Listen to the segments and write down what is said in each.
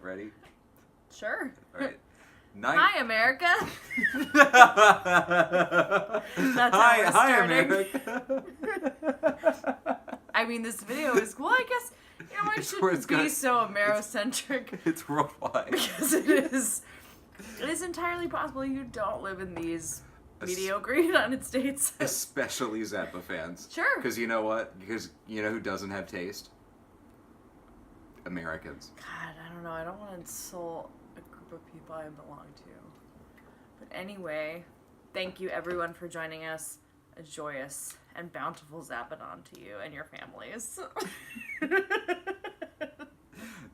Ready? Sure. All right. Hi, America. That's how Hi, we're hi, starting. America. I mean, this video is, well, I guess, I It's shouldn't be so Amerocentric. It's worldwide. Because it is entirely possible you don't live in these mediocre United States. Especially Zappa fans. Sure. Because you know what? Because you know who doesn't have taste? Americans. God, I don't know. I don't want to insult a group of people I belong to. But anyway, thank you everyone for joining us. A joyous and bountiful Zappadan to you and your families.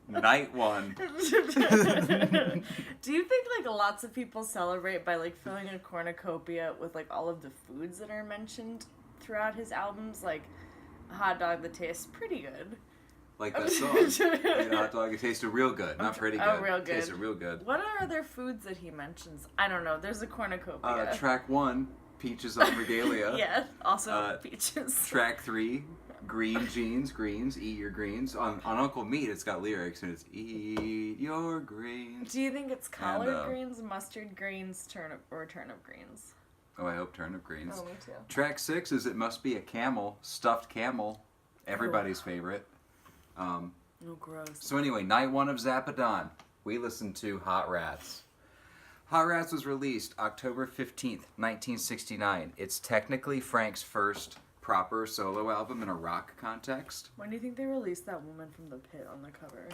Night one. Do you think like lots of people celebrate by like filling a cornucopia with like all of the foods that are mentioned throughout his albums? Like a hot dog that tastes pretty good. Like that song. Made a hot dog. It tasted real good. Not pretty good. Oh, real good. It tasted real good. What are other foods that he mentions? I don't know. There's a cornucopia. Track 1, Peaches on Regalia. Yeah, also peaches. Track 3, Green Jeans, Greens, Eat Your Greens. On Uncle Meat, it's got lyrics, and it's Eat Your Greens. Do you think it's collard greens, mustard greens, turnip greens? Oh, I hope turnip greens. Oh, me too. Track 6 is It Must Be a Camel, Stuffed Camel. Everybody's favorite. Oh, gross. So anyway, Nite One of Zappadan. We listened to Hot Rats. Hot Rats was released October 15th, 1969. It's technically Frank's first proper solo album in a rock context. When do you think they released that woman from the pit on the cover?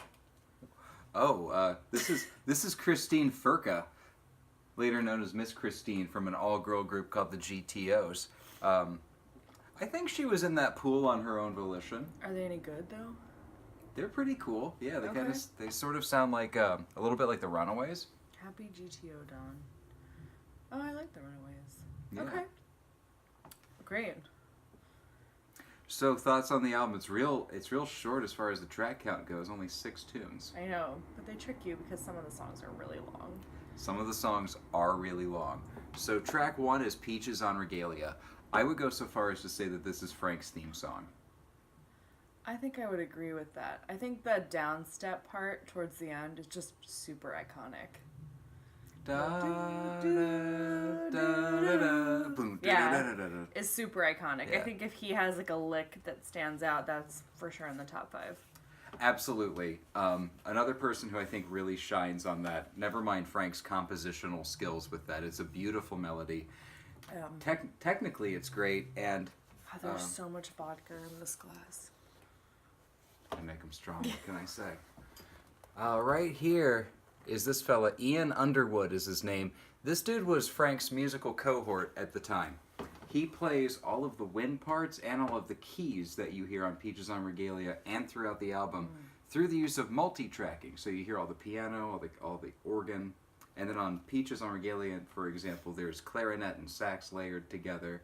Oh, this is Christine Furka, later known as Miss Christine, from an all-girl group called the GTOs. I think she was in that pool on her own volition. Are they any good though? They're pretty cool. Yeah, Okay. they sort of sound like a little bit like the Runaways. Happy GTO Dawn. Oh, I like the Runaways. Yeah. Okay. Great. So thoughts on the album? It's real short as far as the track count goes. Only 6 tunes. I know, but they trick you because some of the songs are really long. Some of the songs are really long. So track 1 is Peaches on Regalia. I would go so far as to say that this is Frank's theme song. I think I would agree with that. I think the downstep part towards the end is just super iconic. Yeah, it's super iconic. Yeah. I think if he has like a lick that stands out, that's for sure in the top 5. Absolutely. Another person who I think really shines on that, never mind Frank's compositional skills with that, it's a beautiful melody. Technically, it's great, and... there's so much vodka in this glass. I make them strong, what can I say? Right here is this fella, Ian Underwood is his name. This dude was Frank's musical cohort at the time. He plays all of the wind parts and all of the keys that you hear on Peaches on Regalia and throughout the album through the use of multi-tracking. So you hear all the piano, all the organ, and then on Peaches on Regalia, for example, there's clarinet and sax layered together.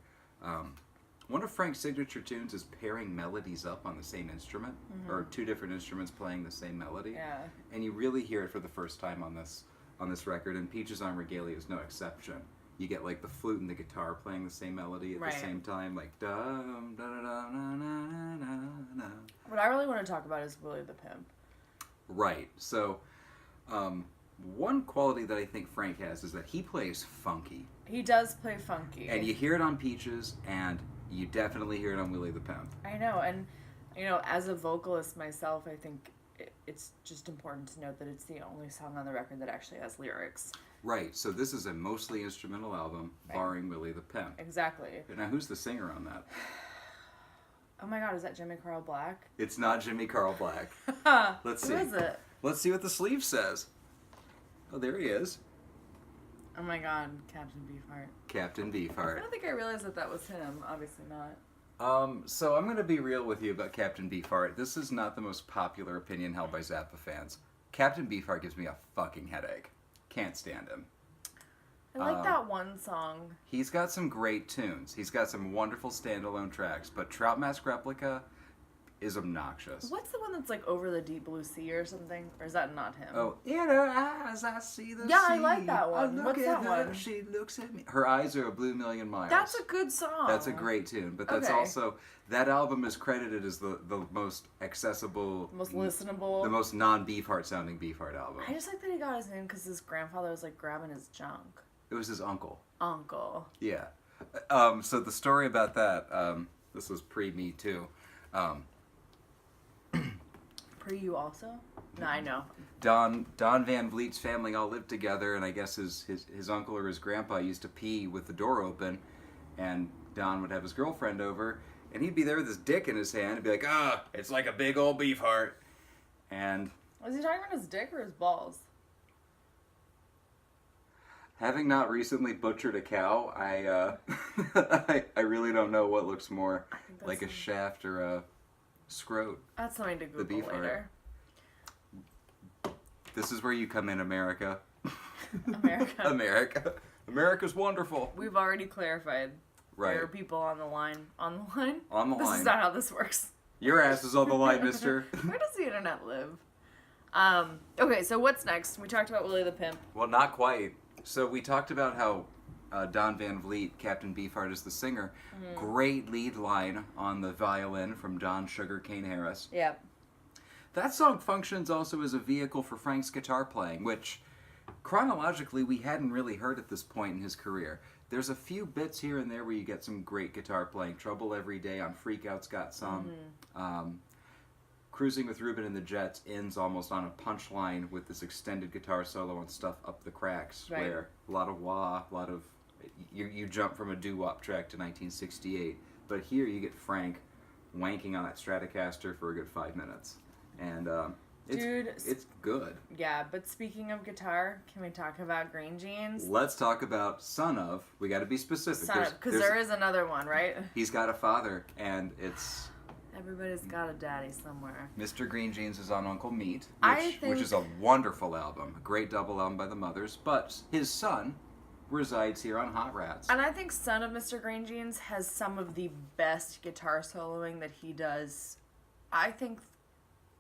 One of Frank's signature tunes is pairing melodies up on the same instrument, or 2 different instruments playing the same melody. Yeah. And you really hear it for the first time on this record, and Peaches on Regalia is no exception. You get like the flute and the guitar playing the same melody at the same time, like dum da da da na na na na. What I really want to talk about is Willie the Pimp. Right. So, one quality that I think Frank has is that he plays funky. He does play funky. And you hear it on Peaches, and you definitely hear it on Willie the Pimp. I know, and as a vocalist myself, I think it's just important to note that it's the only song on the record that actually has lyrics. Right, so this is a mostly instrumental album, barring Willie the Pimp. Exactly. Now, who's the singer on that? Oh my god, is that Jimmy Carl Black? It's not Jimmy Carl Black. Let's see. Who is it? Let's see what the sleeve says. Oh, there he is. Oh my god, Captain Beefheart. Captain I Beefheart. don't think I realized that was him. Obviously not. So I'm going to be real with you about Captain Beefheart. This is not the most popular opinion held by Zappa fans. Captain Beefheart gives me a fucking headache. Can't stand him. I like that one song. He's got some great tunes. He's got some wonderful standalone tracks, but Trout Mask Replica, is obnoxious. What's the one that's like Over the Deep Blue Sea or something? Or is that not him? Oh, in her eyes I see the sea. Yeah, I like that one. I look What's at that her, one? she looks at me. Her eyes are a blue million miles. That's a good song. That's a great tune, but that's Okay. also, that album is credited as the most accessible, Most listenable. the most non-Beefheart sounding Beefheart album. I just like that he got his name because his grandfather was like grabbing his junk. It was his uncle. Uncle. Yeah. So the story about that, this was pre-Me Too. Pre you also? No, I know. Don Van Vliet's family all lived together, and I guess his uncle or his grandpa used to pee with the door open, and Don would have his girlfriend over, and he'd be there with his dick in his hand and be like, it's like a big old beef heart. And Was he talking about his dick or his balls? having not recently butchered a cow, I I really don't know what looks more that's like a shaft or a scrote. That's something to Google beef heart. later. This is where you come in, America. America. America's wonderful. We've already clarified. Right. There are people on the line. On the line? On the This line. is not how this works. Your ass is on the line, mister. Where does the internet live? Okay, so what's next? We talked about Willie the Pimp. Well, not quite. So we talked about how Don Van Vliet, Captain Beefheart, is the singer. Great lead line on the violin from John Sugarcane Harris. Yep. That song functions also as a vehicle for Frank's guitar playing, which chronologically we hadn't really heard at this point in his career. There's a few bits here and there where you get some great guitar playing. Trouble Every Day on Freakout's got some. Cruising with Reuben and the Jets ends almost on a punchline with this extended guitar solo on Stuff Up the Cracks, Right. where a lot of wah, a lot of... You jump from a doo-wop track to 1968, but here you get Frank wanking on that Stratocaster for a good 5 minutes. And it's good. Yeah, but speaking of guitar, can we talk about Green Jeans? Let's talk about Son of. We got to be specific. Because there is another one, right? He's got a father, and it's... Everybody's got a daddy somewhere. Mr. Green Jeans is on Uncle Meat, I which is a wonderful album. A great double album by the Mothers. But his son resides here on Hot Rats. And I think Son of Mr. Green Jeans has some of the best guitar soloing that he does, I think,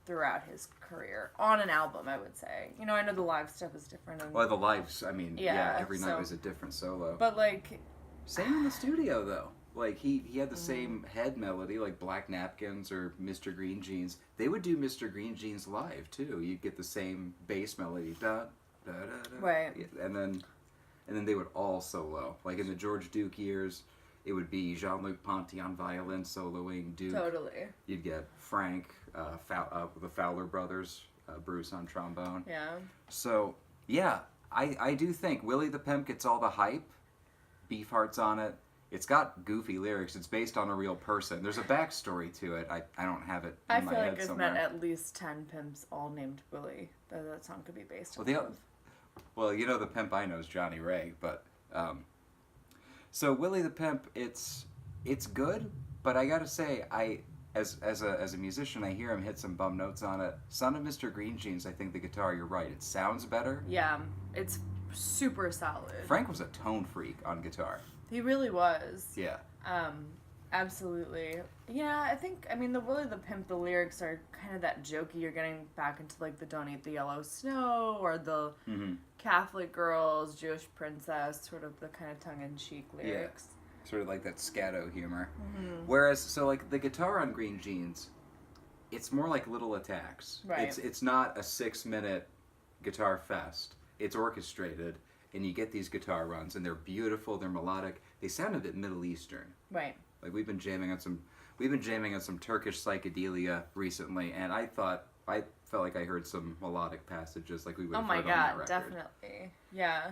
throughout his career. On an album, I would say. You know, I know the live stuff is different. And, Well, the lives, I mean, Yeah, every night so- was a different solo. but, like... Same in the studio, though. Like, he had the same head melody, like Black Napkins or Mr. Green Jeans. They would do Mr. Green Jeans live, too. You'd get the same bass melody. Da, da, da, da. Right. And then they would all solo. Like, in the George Duke years, it would be Jean-Luc Ponty on violin soloing Duke. Totally. You'd get Frank, the Fowler brothers, Bruce on trombone. Yeah. So, yeah, I do think Willie the Pimp gets all the hype. Beefheart's on it. It's got goofy lyrics. It's based on a real person. There's a backstory to it. I don't have it in I my feel head like I've somewhere. met at least 10 pimps all named Willie that song could be based Well, on. Well, you know the pimp I know is Johnny Ray, but so Willie the Pimp, it's good, but I gotta say, as a musician, I hear him hit some bum notes on it. Son of Mr. Green Jeans, I think the guitar, you're right, it sounds better. Yeah, it's super solid. Frank was a tone freak on guitar. He really was. Yeah. Absolutely. Yeah, I mean, the Willie the Pimp, the lyrics are kind of that jokey. You're getting back into, like, the Don't Eat the Yellow Snow or the Catholic Girls, Jewish Princess, sort of the kind of tongue-in-cheek lyrics. Yeah. Sort of like that scatto humor. Whereas, so, like, the guitar on Green Jeans, it's more like little attacks. Right. It's not a 6-minute guitar fest. It's orchestrated, and you get these guitar runs, and they're beautiful, they're melodic. They sound a bit Middle Eastern. Right. Like, we've been jamming on some Turkish psychedelia recently, and I felt like I heard some melodic passages like we would have heard on that record. Definitely. Yeah.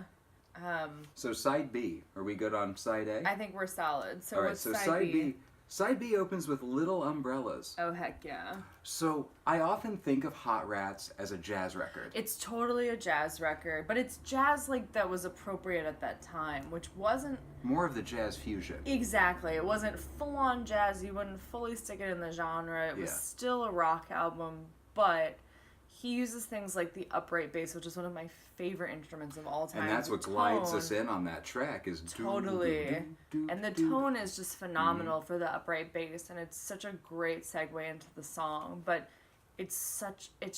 So side B, are we good on side A? I think we're solid. So All right, what's so side B? Side B opens with Little Umbrellas. Oh, heck yeah. So I often think of Hot Rats as a jazz record. It's totally a jazz record, but it's jazz, like, that was appropriate at that time, which wasn't... More of the jazz fusion. Exactly. It wasn't full-on jazz. You wouldn't fully stick it in the genre. It was still a rock album, but he uses things like the upright bass, which is one of my favorite instruments of all time. And that's what glides us in on that track is totally. And the tone is just phenomenal for the upright bass, and it's such a great segue into the song. But it's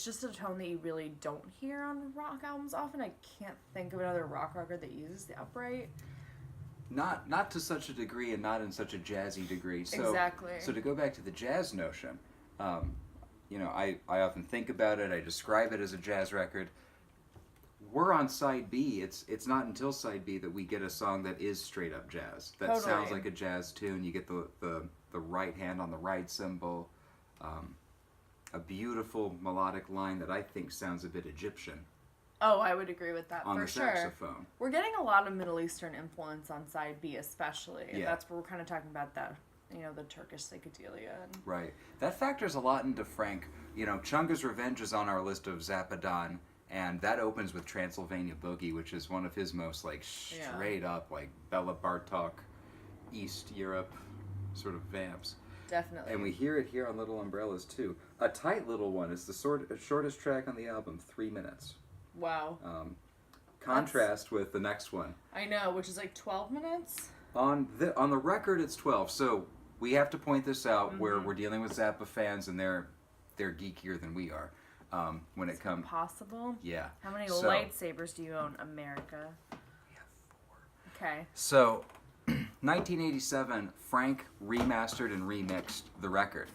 just a tone that you really don't hear on rock albums often. I can't think of another rock record that uses the upright. Not to such a degree, and not in such a jazzy degree. So, Exactly. So to go back to the jazz notion, you know, I often think about it. I describe it as a jazz record. We're on side B. It's not until side B that we get a song that is straight up jazz. That Totally. sounds like a jazz tune. You get the right hand on the right cymbal. A beautiful melodic line that I think sounds a bit Egyptian. Oh, I would agree with that on for the sure. saxophone. We're getting a lot of Middle Eastern influence on side B, especially. Yeah. That's where we're kind of talking about that, you know, the Turkish psychedelia. Right. That factors a lot into Frank. You know, Chunga's Revenge is on our list of Zappadan, and that opens with Transylvania Boogie, which is one of his most, like, straight up, like, Bela Bartok, East Europe sort of vamps. Definitely. And we hear it here on Little Umbrellas, too. A tight little one. It's the shortest track on the album, 3 minutes. Wow. Contrast with the next one. I know, which is like 12 minutes? On the record, it's 12. So we have to point this out where we're dealing with Zappa fans, and they're geekier than we are. When it comes, Possible? yeah. How many lightsabers do you own, America? We have 4. Okay. So, 1987, Frank remastered and remixed the record.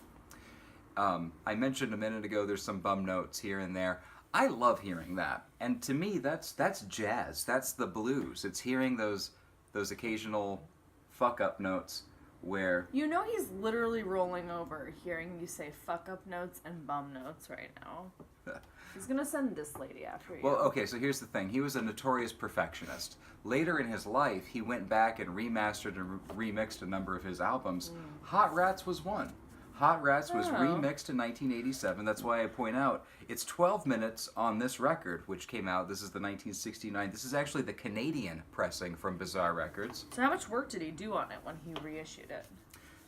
I mentioned a minute ago there's some bum notes here and there. I love hearing that, and to me that's jazz. That's the blues. It's hearing those occasional fuck up notes where You know he's literally rolling over hearing you say fuck up notes and bum notes right now. He's gonna send this lady after you. Well, okay, so here's the thing. He was a notorious perfectionist. Later in his life, he went back and remastered and remixed a number of his albums. Hot Rats was one. Hot Rats was remixed in 1987. That's why I point out it's 12 minutes on this record, which came out. This is the 1969. This is actually the Canadian pressing from Bizarre Records. So how much work did he do on it when he reissued it?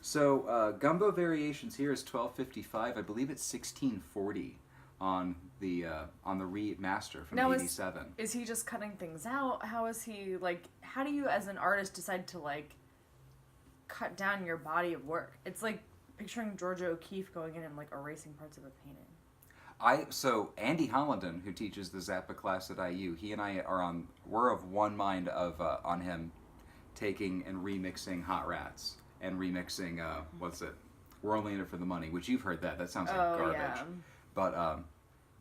So Gumbo Variations here is 12.55. I believe it's 16.40 on the remaster from Now, '87. Is he just cutting things out? How is he, like, how do you as an artist decide to, like, cut down your body of work? It's like picturing Georgia O'Keeffe going in and, like, erasing parts of a painting. So Andy Hollenden, who teaches the Zappa class at IU, he and I we're of one mind of on him taking and remixing Hot Rats and remixing We're Only in It for the Money, which you've heard that sounds like garbage. Yeah. But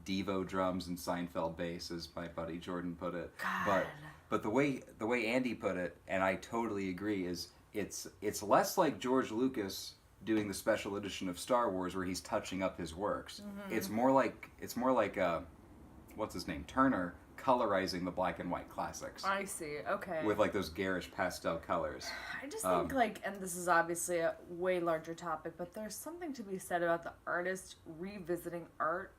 Devo drums and Seinfeld bass, as my buddy Jordan put it. God. But the way Andy put it, and I totally agree, is it's less like George Lucas doing the special edition of Star Wars where he's touching up his works. It's more like what's his name, Turner, colorizing the black and white classics I see. Okay. with like those garish pastel colors. I just think, like, and this is obviously a way larger topic, but there's something to be said about the artist revisiting art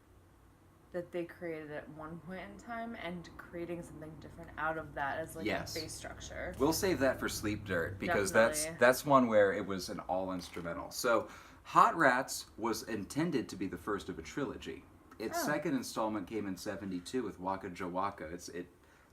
that they created at one point in time and creating something different out of that as, like, Yes. a bass structure. We'll save that for Sleep Dirt because Definitely. that's one where it was an all instrumental. So Hot Rats was intended to be the first of a trilogy. Its second installment came in '72 with Waka Jawaka.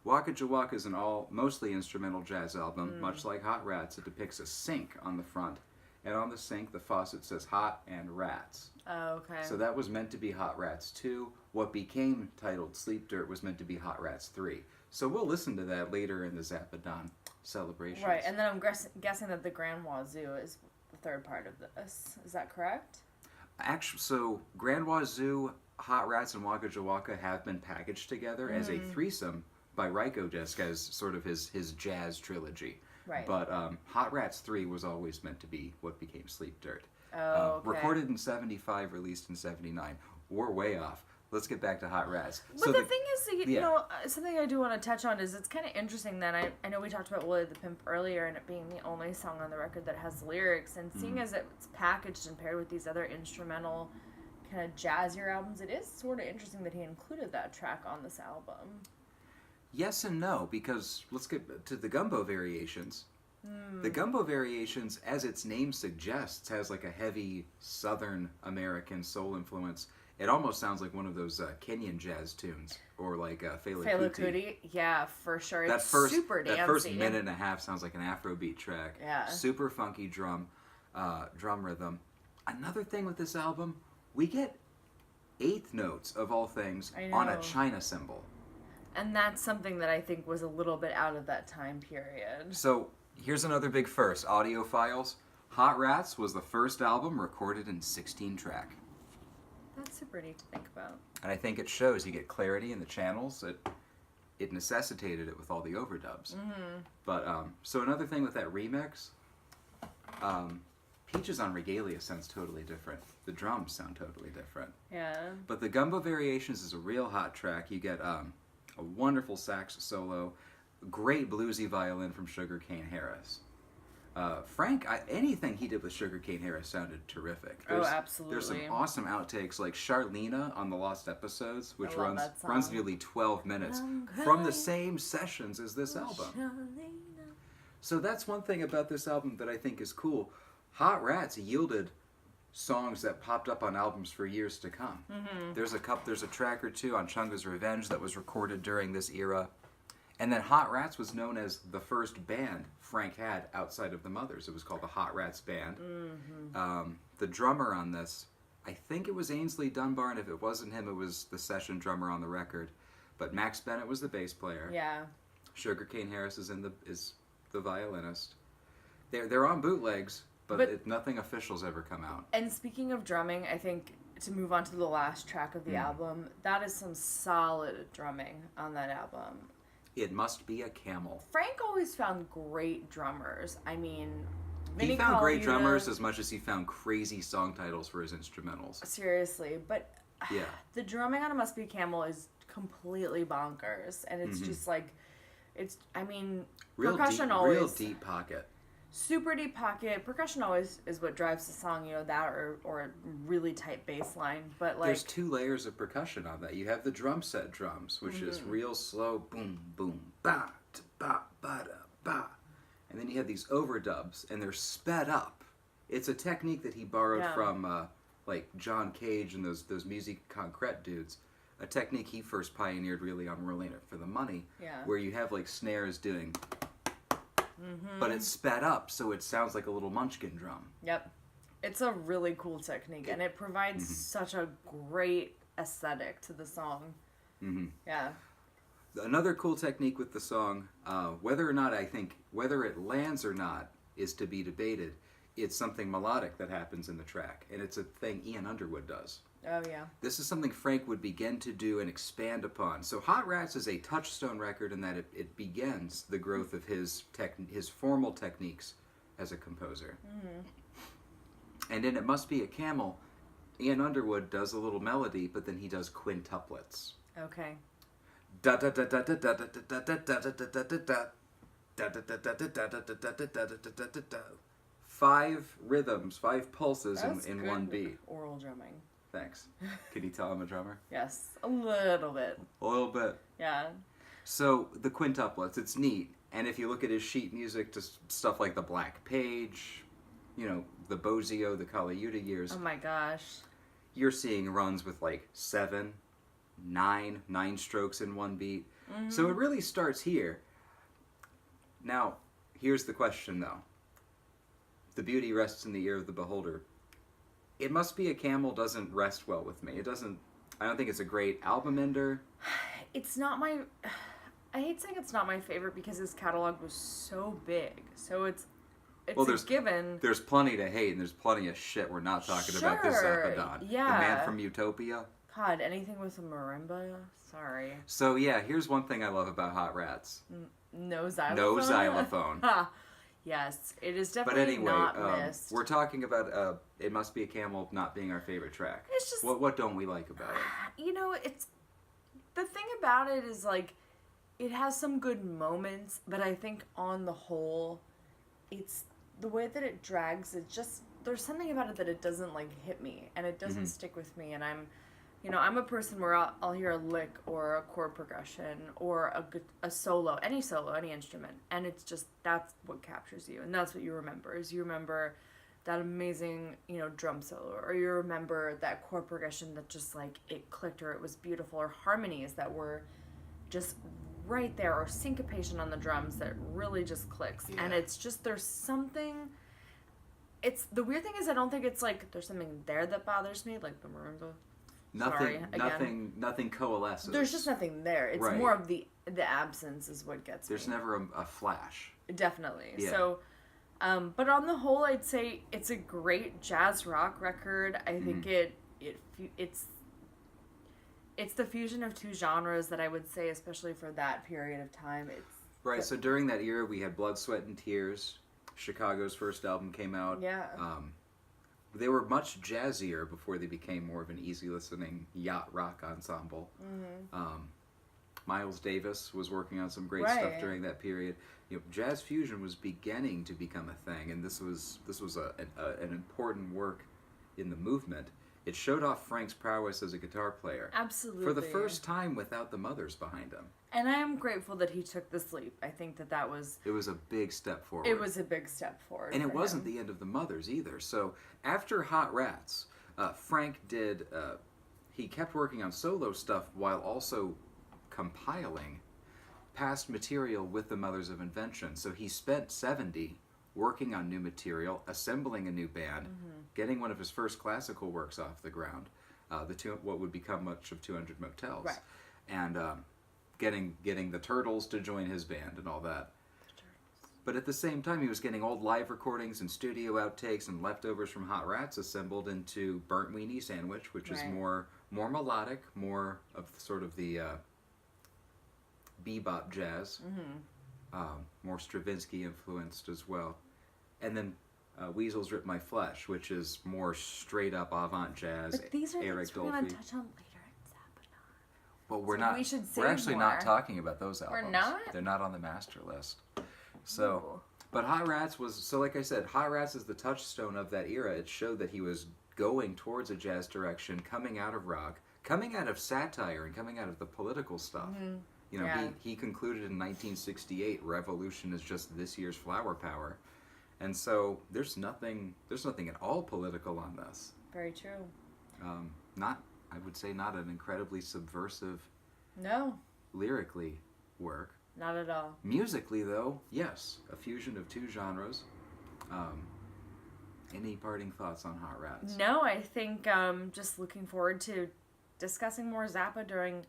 Waka Jawaka is an mostly instrumental jazz album, much like Hot Rats. It depicts a sink on the front, and on the sink the faucet says Hot and Rats. Oh, okay. So that was meant to be Hot Rats 2. What became titled Sleep Dirt was meant to be Hot Rats 3. So we'll listen to that later in the Zappadan celebrations. Right, and then I'm guessing that the Grand Wazoo is the third part of this. Is that correct? Actually, so Grand Wazoo, Hot Rats, and Waka Jawaka have been packaged together as a threesome by Rykodisc as sort of his jazz trilogy. Right. But Hot Rats 3 was always meant to be what became Sleep Dirt. Oh, okay. Recorded in '75, released in '79. We're way off. Let's get back to Hot Rats. But the thing is, you know, something I do want to touch on is it's kind of interesting that I know we talked about Willie the Pimp earlier and it being the only song on the record that has lyrics, and seeing as it's packaged and paired with these other instrumental kind of jazzier albums, it is sort of interesting that he included that track on this album. Yes and no, because let's get to the Gumbo Variations. The Gumbo Variations, as its name suggests, has like a heavy Southern American soul influence. It almost sounds like one of those Kenyan jazz tunes, or like Fela Fela Kuti. Kuti, yeah, for sure. That It's first, super dancey. that first minute and a half sounds like an Afrobeat track. Yeah. Super funky drum rhythm. Another thing with this album, we get eighth notes of all things on a China cymbal. And that's something that I think was a little bit out of that time period. So here's another big first, audiophiles. Hot Rats was the first album recorded in 16-track. That's super neat to think about. And I think it shows you get clarity in the channels. It necessitated it with all the overdubs. Mm-hmm. But, so another thing with that remix, Peaches on Regalia sounds totally different. The drums sound totally different. Yeah. But the Gumbo Variations is a real hot track. You get a wonderful sax solo, great bluesy violin from Sugarcane Harris. Frank, anything he did with Sugarcane Harris sounded terrific. Absolutely. There's some awesome outtakes, like Charlena on the Lost Episodes, which I love runs nearly 12 minutes from the same sessions as this album. Charlena. So that's one thing about this album that I think is cool. Hot Rats yielded songs that popped up on albums for years to come. Mm-hmm. There's a track or two on Chunga's Revenge that was recorded during this era. And then Hot Rats was known as the first band Frank had outside of the Mothers. It was called the Hot Rats Band. Mm-hmm. The drummer on this, I think it was Ainsley Dunbar, and if it wasn't him, it was the session drummer on the record. But Max Bennett was the bass player. Yeah. Sugarcane Harris is the violinist. They're on bootlegs, but nothing official's ever come out. And speaking of drumming, I think to move on to the last track of the album, that is some solid drumming on that album. It Must Be a Camel. Frank always found great drummers. I mean, he found great drummers as much as he found crazy song titles for his instrumentals. Seriously, but yeah, the drumming on It Must Be a Camel is completely bonkers, and it's just like, percussion always real deep pocket. Super deep pocket. Percussion always is what drives the song, that or a really tight bass line. But like, there's two layers of percussion on that. You have the drum set drums, which is real slow, boom, boom, ba, ba, ba, da, ba. And then you have these overdubs, and they're sped up. It's a technique that he borrowed from like John Cage and those Musique Concrète dudes. A technique he first pioneered really on Rolling It for the Money, where you have like snares doing... Mm-hmm. But it's sped up, so it sounds like a little munchkin drum. Yep. It's a really cool technique, and it provides such a great aesthetic to the song. Mm-hmm. Yeah. Another cool technique with the song, whether it lands or not is to be debated. It's something melodic that happens in the track, and it's a thing Ian Underwood does. Oh, yeah. This is something Frank would begin to do and expand upon. So Hot Rats is a touchstone record in that it begins the growth of his formal techniques as a composer. Mm-hmm. And in It Must Be a Camel, Ian Underwood does a little melody, but then he does quintuplets. Okay. Da da da da da da da da da da da da da da. Da da da da da da da da da da da da. 5 rhythms, 5 pulses in one beat. Oral drumming. Thanks. Can you tell I'm a drummer? Yes, a little bit. A little bit. Yeah. So the quintuplets, it's neat. And if you look at his sheet music to stuff like the Black Page, the Bozio, the Kali Yuta years. Oh my gosh. You're seeing runs with like 7, 9 strokes in one beat. Mm-hmm. So it really starts here. Now, here's the question though. The beauty rests in the ear of the beholder. It Must Be a Camel doesn't rest well with me. I don't think it's a great album ender. It's not I hate saying it's not my favorite because his catalog was so big. So it's a given. There's plenty to hate and there's plenty of shit we're not talking about this Zappadan. Yeah. The Man from Utopia. God, anything with a marimba? Sorry. So yeah, here's one thing I love about Hot Rats. No xylophone. No xylophone. Yes, it is definitely not missed. We're talking about It Must Be a Camel not being our favorite track. It's just... What don't we like about it? It's... The thing about it is, like, it has some good moments, but I think on the whole, it's... The way that it drags, it just... There's something about it that it doesn't, like, hit me, and it doesn't stick with me, and I'm... I'm a person where I'll hear a lick or a chord progression or a solo, any instrument, and it's just, that's what captures you, and that's what you remember, is you remember that amazing, drum solo, or you remember that chord progression that just like it clicked, or it was beautiful, or harmonies that were just right there, or syncopation on the drums that really just clicks. Yeah. And it's just, there's something, it's, the weird thing is I don't think it's like there's something there that bothers me, like the marimba. Nothing coalesces. There's just nothing there. It's Right. more of the absence is what gets There's me. never a flash. Definitely. Yeah. So, but on the whole, I'd say it's a great jazz rock record. I think it's the fusion of two genres that I would say, especially for that period of time. Right. So during that era, we had Blood, Sweat, and Tears. Chicago's first album came out. Yeah. They were much jazzier before they became more of an easy listening yacht rock ensemble. Mm-hmm. Miles Davis was working on some great stuff during that period. Jazz fusion was beginning to become a thing, and this was an important work in the movement. It showed off Frank's prowess as a guitar player. Absolutely. For the first time without the mothers behind him. And I am grateful that he took this leap. I think that was... It was a big step forward. It was a big step forward. And it wasn't the end of the mothers either. So after Hot Rats, Frank did... he kept working on solo stuff while also compiling past material with the Mothers of Invention. So he spent 70 working on new material, assembling a new band, getting one of his first classical works off the ground, what would become much of 200 Motels, right. And getting the Turtles to join his band and all that. But at the same time, he was getting old live recordings and studio outtakes and leftovers from Hot Rats assembled into Burnt Weenie Sandwich, which is more melodic, more of sort of the bebop jazz, more Stravinsky influenced as well. And then Weasels Rip My Flesh, which is more straight up avant jazz. But these are Eric things we're going to touch on later in Zappadan. Well, we're So not. we should We're save actually more. not talking about those albums. We're not? They're not on the master list. So, Ooh. but Hot Rats was, so like I said, Hot Rats is the touchstone of that era. It showed that he was going towards a jazz direction, coming out of rock, coming out of satire, and coming out of the political stuff. He concluded in 1968, revolution is just this year's flower power. And so there's nothing at all political on this. Very true. I would say not an incredibly subversive No, lyrically work. not at all. Musically, though, yes, a fusion of two genres. Any parting thoughts on Hot Rats? No, I think just looking forward to discussing more Zappa during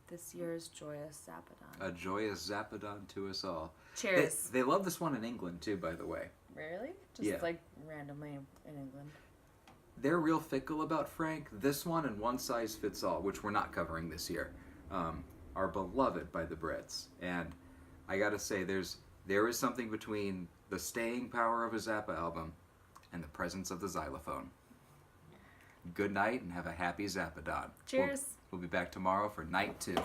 this year's Joyous Zappadan. A joyous Zappadan to us all. Cheers. They love this one in England, too, by the way. Really? Just Yeah. like randomly in England. They're real fickle about Frank. This one and One Size Fits All, which we're not covering this year, are beloved by the Brits. And I gotta say, there is something between the staying power of a Zappa album and the presence of the xylophone. Good night and have a happy Zappadan. Cheers. We'll be back tomorrow for night 2.